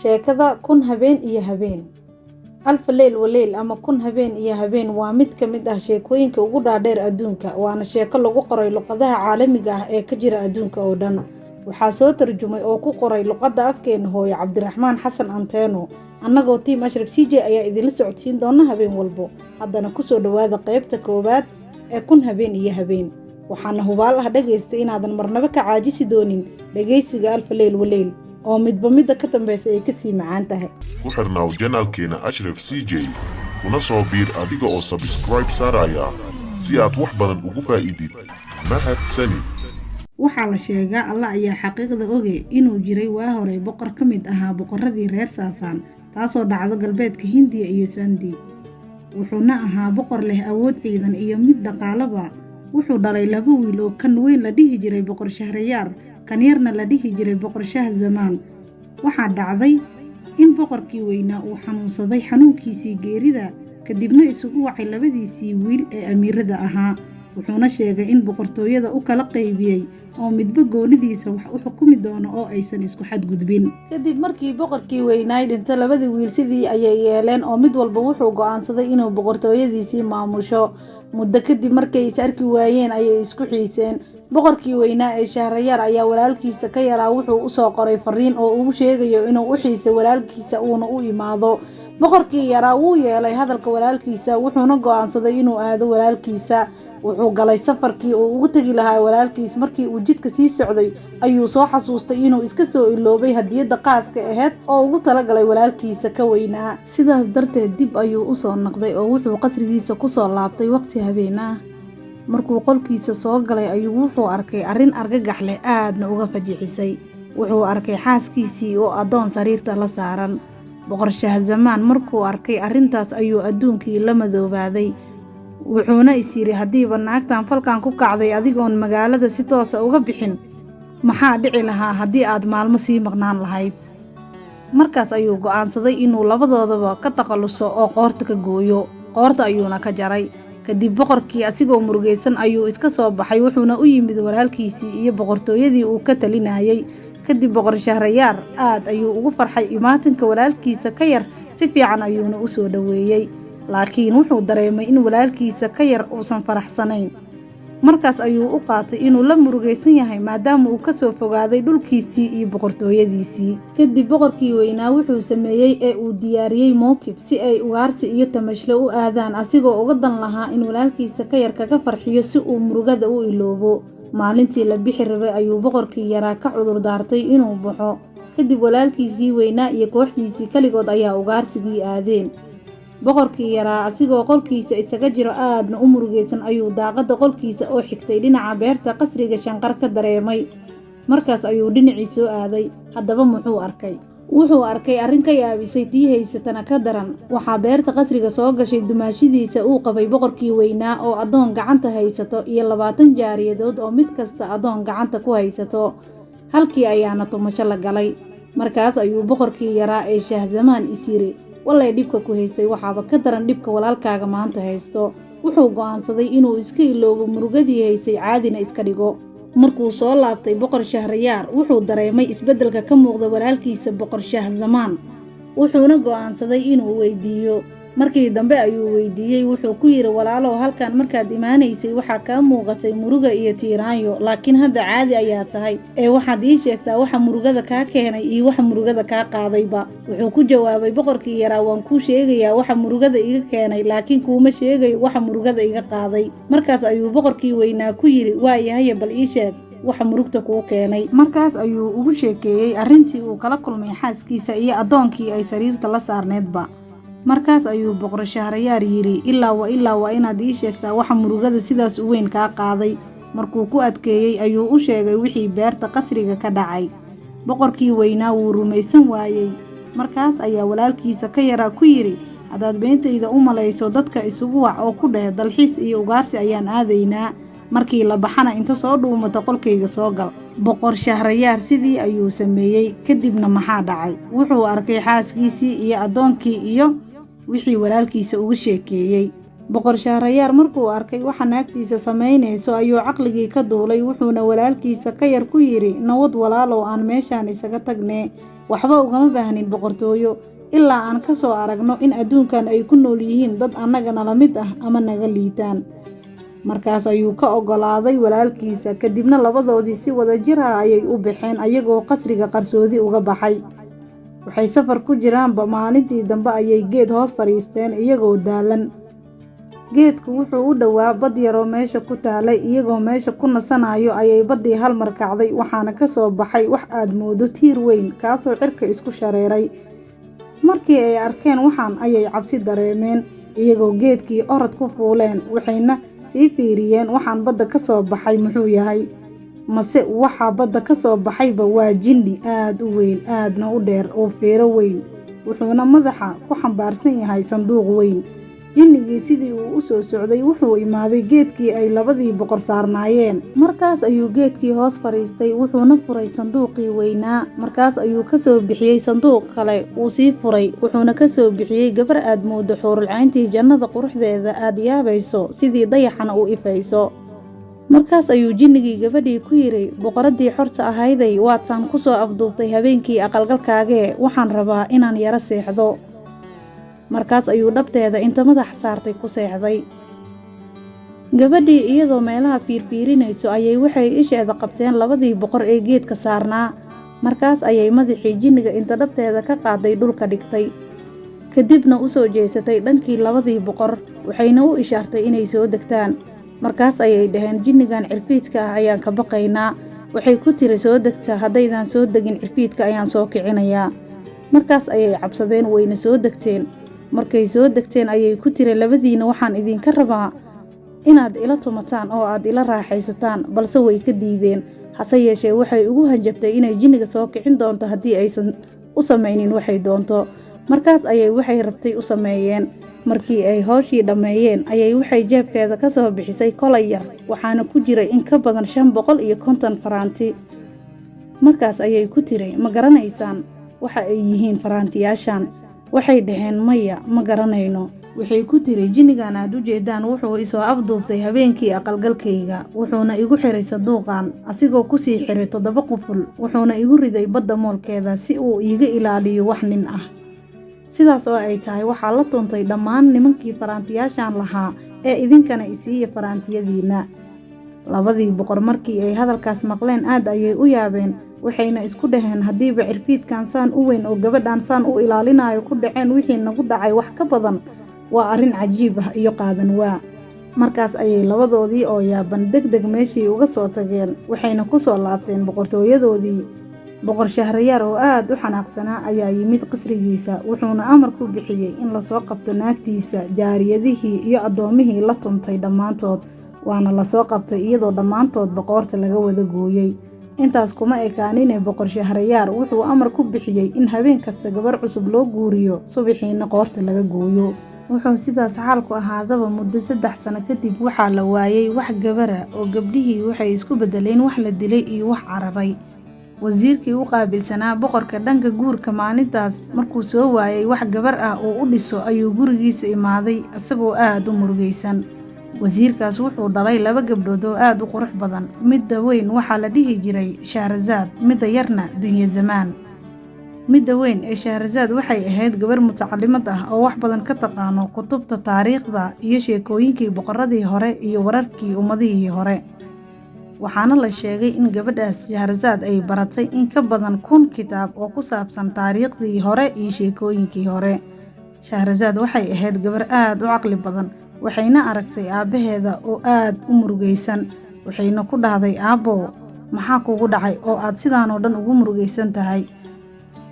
sheekada kun habeen iyo habeen. Alfa leyl waleyl ama kun habeen iyo habeen waa mid ka mid ah sheekooyinka ugu dhaadheer adduunka, waana sheeko lagu qoray luqadaha caalamiga ah ee ka jira adduunka oo dhan. Waxaa soo tarjumay oo ku qoray luqadda afkeena hooyo Cabdiraxmaan Xasan Anteeno. Annagoo Team Ashraf CJ ayaa idinla socodsiin doona habeen walbo. Haddana ku soo dhawaada qaybta koowaad ee kun habeen iyo habeen. waxaana hubaal ah dhageysta inaadan marnaba ka caajisi doonin dhageysiga Alfa leyl waleyl oo midba midda ka dambaysa ay kasii macaan tahay. ku xirnaaw janaalkeena Ashraf CJ kuna soo biir adiga oo subscribe saaraya si aad wax badan ugu faa'iidid. Mahadsanid. waxaa la sheegaa Allah ayaa xaqiiqda oge inuu jiray waa hore boqor ka mid ahaa boqoradii reer Saasaan, taasoo dhacdo galbeedka Hindiya iyo Sandi. wuxuuna ahaa boqor leh awood ciidan iyo mid dhaqaalaba. wuxuu dhalay laba wiil oo kan weyn la dhihi jiray boqor Shahriyaar, kan yarna la dhihi jiray boqor Shah Zamaan. waxaa dhacday in boqorkii weynaa uu xanuunsaday xanuunkiisii geerida, kadibna isugu wacay labadiisii wiil ee amiirada ahaa. wuxuuna sheegay in boqortooyada u kala qaybiyey oo midba goonidiisa wax u xukumi doono oo aysan isku xadgudbin. kadib markii boqorkii weynaay dhinta, labadii wiil sidii ayay yeeleen oo mid walba wuxuu go'aansaday inuu boqortooyadiisii maamusho. muddo kadib markay is arki waayeen ayay isku xiiseen. boqorkii weynaa ee Shahriyaar ayaa walaalkiisa ka yaraa wuxuu u soo qoray fariin oo uu sheegayo inuu u xiisay walaalkiisa uuna u imaado. boqorkii yaraa wuu yeelay hadalka walaalkiisa, wuxuuna go'aansaday inuu aado walaalkiisa. wuxuu galay safarkii uu ugu tagi lahaa walaalkiis. markii uu jidka sii socday ayuu soo xasuustay inuu iska soo iloobay hadiyadda qaaska ahayd oo ugu talagalay walaalkiisa ka weynaa. sidaas darteed dib ayuu u soo noqday oo wuxuu qasrigiisa ku soo laabtay waqti habeen ah. markuu qolkiisa soo galay ayuu wuxuu arkay arrin argagax leh, aadna uga fajicisay. wuxuu arkay xaaskiisii oo adoon sariirta la saaran. boqor Shah Zamaan markuu arkay arrintaas ayuu adduunkii la madoobaaday. wuxuuna is yiri haddiiba naagtan falkan ku kacday adigoon magaalada si toosa uga bixin, maxaa dhici lahaa haddii aad maalmo sii maqnaan lahayd. markaas ayuu go'aansaday inuu labadoodaba ka takhaluso oo qoorta ka gooyo. qoorta ayuuna ka jaray. kadib boqorkii asigoo murugaysan ayuu iska soo baxay, wuxuuna u yimid walaalkiisii iyo boqortooyadii uu ka talinayay. kadib boqor Shahriyaar aad ayuu ugu farxay imaatinka walaalkiisa ka yar, si fiican ayuuna u soo dhaweeyey. laakiin wuxuu dareemay in walaalkiisa ka yar uusan faraxsanayn. markaas ayuu u qaatay inuu la murugaysan yahay maadaama uu ka soo fogaaday dhulkiisii iyo boqortooyadiisii. kadib boqorkii weynaa wuxuu sameeyey ee uu diyaariyey mowkib si ay ugaarsi iyo tamashlo u aadaan, asigoo uga dan lahaa in walaalkiisa ka yar kaga farxiyo si uu murugada u iloobo. maalintii la bixi rabay ayuu boqorkii yaraa ka cudur daartay inuu baxo. kadib walaalkiisii weynaa iyo kooxdiisii kaligood ayaa ugaarsigii aadeen. boqorkii yaraa asigoo qolkiisa isaga jiro aadna u murugaysan ayuu daaqadda qolkiisa oo xigtay dhinaca beerta qasriga shanqar ka dareemay. markaas ayuu dhinacii soo aaday. haddaba muxuu arkay? wuxuu arkay arrin ka yaabisay tii haysatana ka daran. waxaa beerta qasriga soo gashay dumaashidiisa uu qabay boqorkii weynaa oo adoon gacanta haysato iyo 20 jaariyadood oo mid kasta adoon gacanta ku haysato. halkii ayaana tumasho la galay. markaas ayuu boqorkii yaraa ee Shah Zamaan is yiri wallay dhibka ku haystay waxaaba ka daran dhibka walaalkaaga maanta haysto. wuxuu go'aansaday inuu iska iloobo murugadii haysay, caadina iska dhigo. markuu soo laabtay boqor Shahriyaar wuxuu dareemay isbeddelka ka muuqda walaalkiisa boqor Shah Zamaan. wuxuuna go'aansaday inuu weydiiyo. markii dambe ayuu weydiiyey. wuxuu ku yiri walaalow, halkan markaad imaanaysay waxaa kaa muuqatay muruga iyo tiiraanyo, laakiin hadda caadi ayaa tahay. waxaad ii sheegtaa waxa murugada kaa keenay iyo waxa murugada kaa qaadayba. wuxuu ku jawaabay boqorkii yaraa waan kuu sheegayaa waxa murugada iga keenay, laakiin kuuma sheegayo waxa murugada iga qaaday. markaas ayuu boqorkii weynaa ku yiri waayahay bal ii sheeg waxa murugta kuu keenay. markaas ayuu ugu sheekeeyey arrintii uu kala kulmay xaaskiisa iyo adoonkii ay sariirta la saarneedba. markaas ayuu boqor Shahriyaar yiri ilaa waa inaad ii sheegtaa waxa murugada sidaas u weyn kaa qaaday. markuu ku adkeeyey ayuu u sheegay wixii beerta qasriga ka dhacay. boqorkii weynaa wuu rumaysan waayey. markaas ayaa walaalkiisa ka yaraa ku yiri haddaad beentayda u malayso dadka isugu wac oo ku dheh dalxiis iyo ugaarsi ayaan aadaynaa. markii la baxana inta soo dhuumato qolkayga soo gal. boqor Shahriyaar sidii ayuu sameeyey. kadibna maxaa dhacay? wuxuu arkay xaaskiisii iyo adoonkii iyo wixii walaalkiisa ugu sheekeeyey. boqor Shahriyaar markuu arkay waxa naagtiisa samaynayso ayuu caqligii ka duulay. wuxuuna walaalkiisa ka yar ku yiri nabad walaalow, aan meeshaan isaga tagnee. waxba ugama baahnin boqortooyo ilaa aan ka soo aragno in adduunkan ay ku nool yihiin dad annaga nala mid ah ama naga liitaan. Markaas ayuu ka oggolaaday walaalkiisa, kadibna labadoodii si wada jir ah ayay u baxeen ayagoo qasriga qarsoodi uga baxay. Waxay safar ku jiraanba maalintii dambe ayay geed hoos fadhiisteen iyagoo daalan. Geedku wuxuu u dhowaa bad yaroo meesha ku taalay, iyagoo meesha ku nasanayo ayay baddii hal mar kacday, waxaana ka soo baxay wax aad moodo tiir weyn kaasoo cirka isku shareeray. Markii ay arkeen waxaan ayay cabsi dareemeen, iyagoo geedkii orod ku fuuleen, waxayna sii fiiriyeen waxaan badda ka soo baxay muxuu yahay. Mase waxa badda ka soo baxayba waa jinni aad u weyn, aadna u dheer oo feero weyn, wuxuuna madaxa ku xambaarsan yahay sanduuq weyn. Jinnigii sidii uu u soo socday wuxuu imaaday geedkii ay labadii boqor saarnaayeen. Markaas ayuu geedkii hoos fadhiistay, wuxuuna furay sanduuqii weynaa. Markaas ayuu ka soo bixiyey sanduuq kale, wuu sii furay, wuxuuna ka soo bixiyey gabar aad moodo xuurulcayntii jannada quruxdeeda aad yaabayso, sidii dayaxana u ifayso. Markaas ayuu jinnigii gabadhii ku yidhi, boqoraddii xorta ahayday, waadsaan ku soo afduubtay habeenkii aqalgalkaagee, waxaan rabaa inaan yara seexdo. Markaas ayuu dhabteeda inta madax saartay ku seexday. Gabadhii iyadoo meelaha fiirfiirinayso ayay waxay isheeda qabteen labadii boqor ee geedka saarnaa. Markaas ayay madaxii jinniga inta dhabteeda ka qaaday dhulka dhigtay, kadibna u soo jeesatay dhankii labadii boqor, waxayna u ishaartay inay soo degtaan. Markaas ayay dhaheen, jinnigan cirfiidka ah ayaan ka baqaynaa. Waxay ku tiri, soo degta, haddaydan soo degin cirfiidka ayaan soo kicinayaa. Markaas ayay cabsadeen, wayna soo degteen. Markay soo degteen ayay ku tiri, labadiina waxaan idinka rabaa inaad ila tumataan oo aad ila raaxaysataan, balse way ka diideen. Hase yeeshee waxay ugu hanjabtay inay jinniga soo kicin doonto haddii aysan u samaynin waxay doonto. Markaas ayay waxay rabtay u sameeyeen. Markii ay hawshii dhammeeyeen ayay waxay jeebkeeda ka soo bixisay kolay yar, waxaana ku jiray in ka badan 550 faraanti. Markaas ayay ku tiri, ma garanaysaan waxa ay yihiin faraantiyaashan? Waxay dhaheen, maya, ma garanayno. Waxay ku tiri, jinnigan aad u jeedaan wuxuu isoo afduubtay habeenkii aqalgalkayga, wuxuuna igu xiray sanduuqan, asigoo ku sii xiray 7 quful, wuxuuna igu riday badda moolkeeda si uu iiga ilaaliyo wax nin ah. Sidaas oo ay tahay waxaa la tuntay dhammaan nimankii faraantiyaashan lahaa ee idinkana isiiya faraantiyadiina. Labadii boqor markii ay hadalkaas maqleen aad ayay u yaabeen, waxayna isku dhaheen, haddiiba cirfiidkan saan u weyn oo gabadhan saan u ilaalinayo ku dhaceen wixii nagu dhacay wax ka badan, waa arrin cajiib ah iyo qaadan waa. Markaas ayay labadoodii oo yaaban degdeg meeshii uga soo tageen, waxayna ku soo laabteen boqortooyadoodii. Boqor Shahriyaar oo aad u xanaaqsanaa ayaa yimid qasrigiisa, wuxuuna amar ku bixiyey in la soo qabto naagtiisa, jaariyadihii iyo addoomihii la tuntay dhammaantood, waana la soo qabtay iyadoo dhammaantood boqorta laga wada gooyey. Intaas kuma ekaanine boqor Shahriyaar wuxuu amar ku bixiyey in habeen kasta gabar cusub loo guuriyo, subaxiina qoorta laga gooyo. Wuxuu sidaas xaalku ahaadaba muddo 3 sano kadib waxaa la waayay wax gabara oo gabdhihii waxay isku bedeleen wax la dilay iyo wax cararay. Wasiirkii u qaabilsanaa boqorka dhanka guurka maalintaas markuu soo waayay wax gabar ah oo u dhiso ayuu gurigiisa imaaday isagoo aad u murugaysan. Wasiirkaas wuxuu dhalay 2 gabdhood oo aad u qurux badan. Midda weyn waxaa la dhihi jiray Shahrazad, midda yarna Dunya Zamaan. Midda weyn ee Shahrazad waxay ahayd gabar mutacalimad ah oo wax badan ka taqaano kutubta taariikhda iyo sheekooyinkii boqoradii hore iyo wararkii ummadihii hore. Waxaana la sheegay in gabadhaas Shahrazad ay baratay in ka badan 1000 kitaab oo ku saabsan taariikhdii hore iyo sheekooyinkii hore. Shahrazad waxay ahayd gabar aad u caqli badan, waxayna aragtay aabaheeda oo aad u murugaysan. Waxayna ku dhahday, aabbo, maxaa kugu dhacay oo aad sidaan oo dhan ugu murugaysan tahay?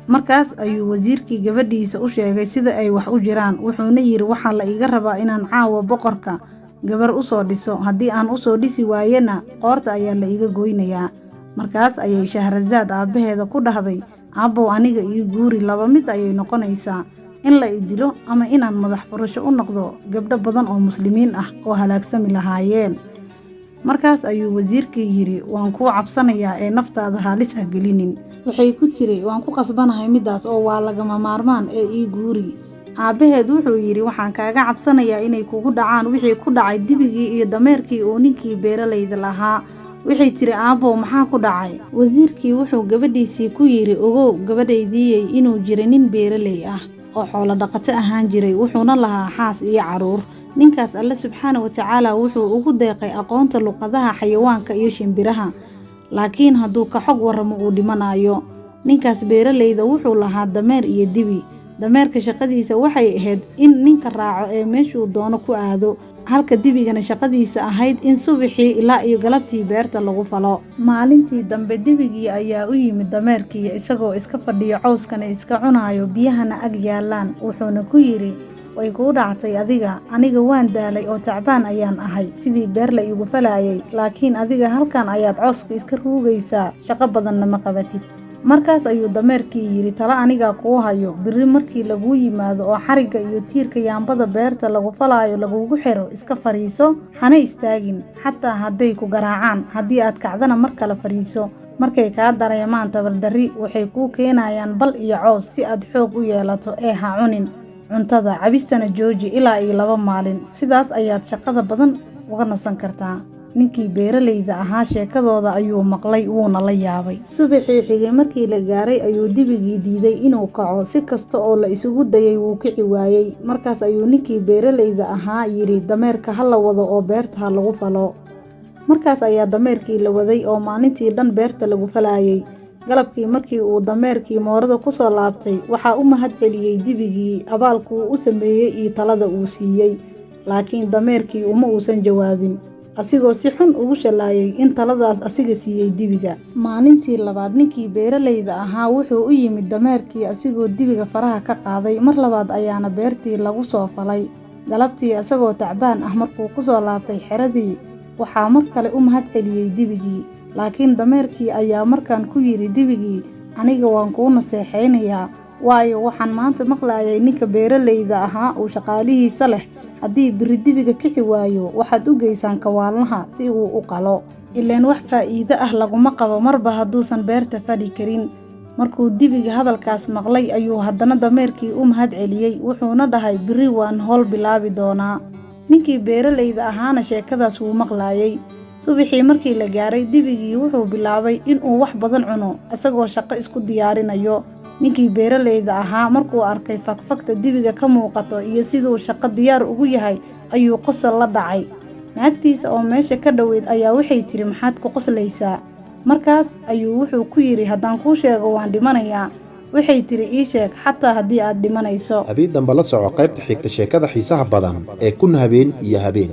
Markaas ayuu wasiirkii gabadhiisa u sheegay sida ay wax u jiraan, wuxuuna yiri, waxaa la iga rabaa inaan caawa boqorka gabar u soo dhiso, haddii aan u soo dhisi waayana qoorta ayaa la iga goynayaa. Markaas ayay Shahrazad aabaheeda ku dhahday, aabbow, aniga iyo guuri 2 mid ayay noqonaysaa, in la idilo ama inaan madax furasho u noqdo gabdho badan oo muslimiin ah oo halaagsami lahaayeen. Markaas ayuu wasiirkii yiri, waan kuu cabsanayaa ee naftaada halis ha gelinin. Waxay ku tiri, waan ku qasbanahay midaas oo waa lagama maarmaan ee ii guuri. Aabaheed wuxuu yiri, waxaan kaaga cabsanayaa inay kugu dhacaan wixii ku dhacay dibigii iyo dameerkii oo ninkii beeralayda lahaa. waxay tiri aabbow maxaa ku dhacay? Wasiirkii wuxuu gabadhiisii ku yidhi ogow gabadhaydiyey inuu jiray nin beeraley ah oo xoolo dhaqato ahaan jiray, wuxuuna lahaa xaas iyo carruur. Ninkaas Alle subxaanahu wa tacaala wuxuu ugu deeqay aqoonta luqadaha xayawaanka iyo shimbiraha, laakiin hadduu ka xog warramo uu dhimanayo. Ninkaas beeraleyda wuxuu lahaa dameer iyo dibi. Dameerka shaqadiisa waxay ahayd in ninka raaco ee meeshuu doono ku aado, halka dibigana shaqadiisa ahayd in subaxii ilaa iyo galabtii beerta lagu falo. Maalintii dambe dibigii ayaa u yimid dameerkii isagoo iska fadhiyo cawskana iska cunayo, biyahana ag yaalaan. Wuxuuna ku yidhi, way kuu dhactay adiga, aniga waan daalay oo tacbaan ayaan ahay, sidii beer la igu falayay, laakiin adiga halkan ayaad cawska iska ruugaysaa, shaqo badanna ma qabatid. Markaas ayuu dameerkii yidhi, tala anigaa kuu hayo, birri markii laguu yimaado oo xarigga iyo tiirka yaambada beerta lagu falayo lagugu xiro, iska fariiso, hana istaagin, xataa hadday ku garaacaan. Haddii aad kacdana mar kale fariiso. Markay kaa dareemaan tabardarri, waxay kuu keenayaan bal iyo caws si aad xoog u yeelato, ee ha cunin cuntada, cabistana jooji ilaa iyo 2 maalin. Sidaas ayaad shaqada badan uga nasan kartaa. Ninkii beeraleyda ahaa sheekadooda ayuu maqlay, wuuna la yaabay. Subaxii xigay markii la gaaray ayuu dibigii diiday inuu kaco, si kasta oo la isugu dayay wuu kici waayey. Markaas ayuu ninkii beeraleyda ahaa yidhi, dameerka ha la wado oo beerta ha lagu falo. Markaas ayaa dameerkii la waday oo maalintii dhan beerta lagu falayay. Galabkii markii uu dameerkii moorada ku soo laabtay, waxaa u mahad celiyey dibigii abaalkuu u sameeyey iyo talada uu siiyey, laakiin dameerkii uma uusan jawaabin, asigoo si xun ugu shalaayay in taladaas asiga siiyey dibiga. Maalintii labaad ninkii beeraleyda ahaa wuxuu u yimid dameerkii asigoo dibiga faraha ka qaaday. Mar labaad ayaana beertii lagu soo falay. Galabtii asagoo tacbaan ah markuu ku soo laabtay xeradii, waxaa mar kale u mahad celiyey dibigii, laakiin dameerkii ayaa markaan ku yidhi dibigii, aniga waan kuu naseexaynayaa, waayo waxaan maanta maqlayay ninka beeraleyda ahaa uu shaqaalihiisa leh, haddii biri dibiga kici waayo waxaad u geysaan kawaalnaha si uu u qalo, ileen wax faa'iido ah laguma qabo marba hadduusan beerta fadhi karin. Markuu dibiga hadalkaas maqlay ayuu haddana dameerkii u mahad celiyey, wuxuuna dhahay biri waan howl bilaabi doonaa. Ninkii beeraleyda ahaana sheekadaas wuu maqlayay. Subaxii markii la gaaray, dibigii wuxuu bilaabay inuu wax badan cuno, isagoo shaqo isku diyaarinayo. Ninkii beeraleyda ahaa markuu arkay fakfakta dibiga ka muuqato iyo siduu shaqo diyaar ugu yahay, ayuu qosol la dhacay. Naagtiisa oo meesha ka dhoweyd ayaa waxay tiri, maxaad ku qoslaysaa? Markaas ayuu wuxuu ku yidhi, haddaan kuu sheego waan dhimanayaa. Waxay tiri, ii sheeg, xataa haddii aad dhimanayso. Habeen dambe la soco qaybta xigta sheekada xiisaha badan ee Kun Habeen iyo Habeen.